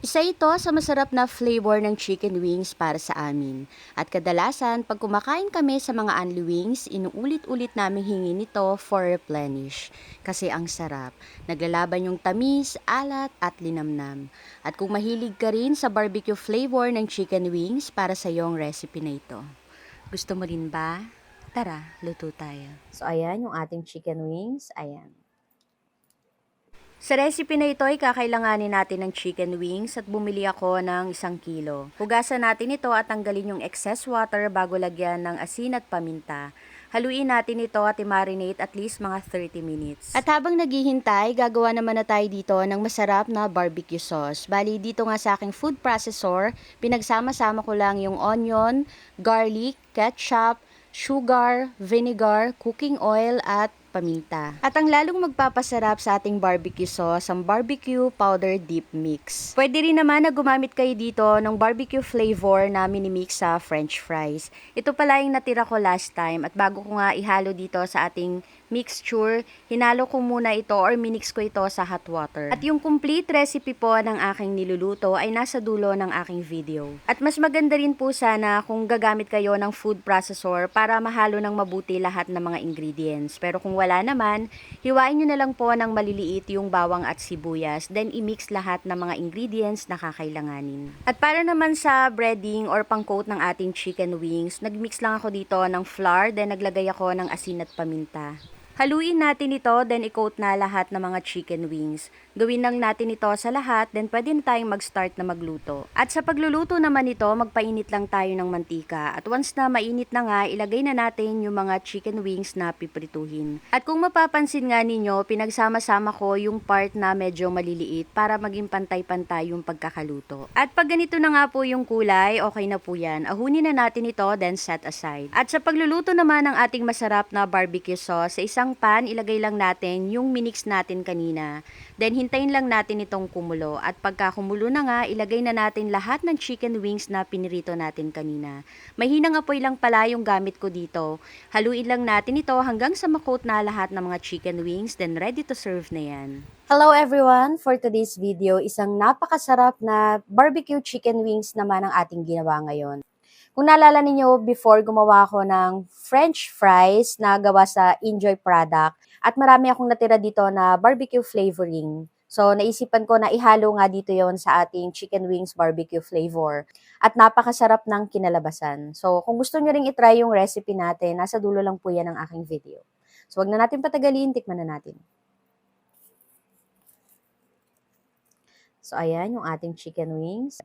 Isa ito sa masarap na flavor ng chicken wings para sa amin. At kadalasan, pag kumakain kami sa mga Anli Wings, inuulit-ulit namin hingi nito for replenish. Kasi ang sarap. Naglalaban yung tamis, alat at linamnam. At kung mahilig ka rin sa barbecue flavor ng chicken wings, para sa iyong recipe na ito. Gusto mo rin ba? Tara, luto tayo. So ayan yung ating chicken wings. Ayan. Sa recipe na ito ay kakailanganin natin ng chicken wings at bumili ako ng 1 kilo. Hugasan natin ito at tanggalin yung excess water bago lagyan ng asin at paminta. Haluin natin ito at i-marinate at least mga 30 minutes. At habang naghihintay, gagawa naman na tayo dito ng masarap na barbecue sauce. Bali, dito nga sa aking food processor, pinagsama-sama ko lang yung onion, garlic, ketchup, sugar, vinegar, cooking oil at paminta. At ang lalong magpapasarap sa ating barbecue sauce, ang barbecue powder dip mix. Pwede rin naman na gumamit kayo dito ng barbecue flavor na minimix sa french fries. Ito pala yung natira ko last time at bago ko nga ihalo dito sa ating mixture, hinalo ko muna ito or minix ko ito sa hot water. At yung complete recipe po ng aking niluluto ay nasa dulo ng aking video. At mas maganda rin po sana kung gagamit kayo ng food processor para mahalo ng mabuti lahat ng mga ingredients. Pero kung wala naman, hiwain nyo na lang po ng maliliit yung bawang at sibuyas, then i-mix lahat ng mga ingredients na kakailanganin. At para naman sa breading or pang-coat ng ating chicken wings, nag-mix lang ako dito ng flour, then naglagay ako ng asin at paminta. Haluin natin ito, then i-coat na lahat ng mga chicken wings. Gawin lang natin ito sa lahat, then pwede na tayong mag-start na magluto. At sa pagluluto naman ito, magpainit lang tayo ng mantika. At once na mainit na nga, ilagay na natin yung mga chicken wings na piprituhin. At kung mapapansin nga ninyo, pinagsama-sama ko yung part na medyo maliliit para maging pantay-pantay yung pagkakaluto. At pag ganito na nga po yung kulay, okay na po yan. Ahunin na natin ito, then set aside. At sa pagluluto naman ng ating masarap na barbecue sauce, sa isang pan, ilagay lang natin yung minix natin kanina. Then, hintayin lang natin itong kumulo. At pagka kumulo na nga, ilagay na natin lahat ng chicken wings na pinirito natin kanina. Mahinang apoy lang pala yung gamit ko dito. Haluin lang natin ito hanggang sa makoat na lahat ng mga chicken wings. Then, ready to serve na yan. Hello everyone! For today's video, isang napakasarap na barbecue chicken wings naman ang ating ginawa ngayon. Kung naalala ninyo, before gumawa ako ng French fries na gawa sa Enjoy product at marami akong natira dito na barbecue flavoring. So, naisipan ko na ihalo nga dito yon sa ating chicken wings barbecue flavor. At napakasarap ng kinalabasan. So, kung gusto nyo ring itry yung recipe natin, nasa dulo lang po yan ng aking video. So, wag na natin patagalin, tikman na natin. So, ayan yung ating chicken wings.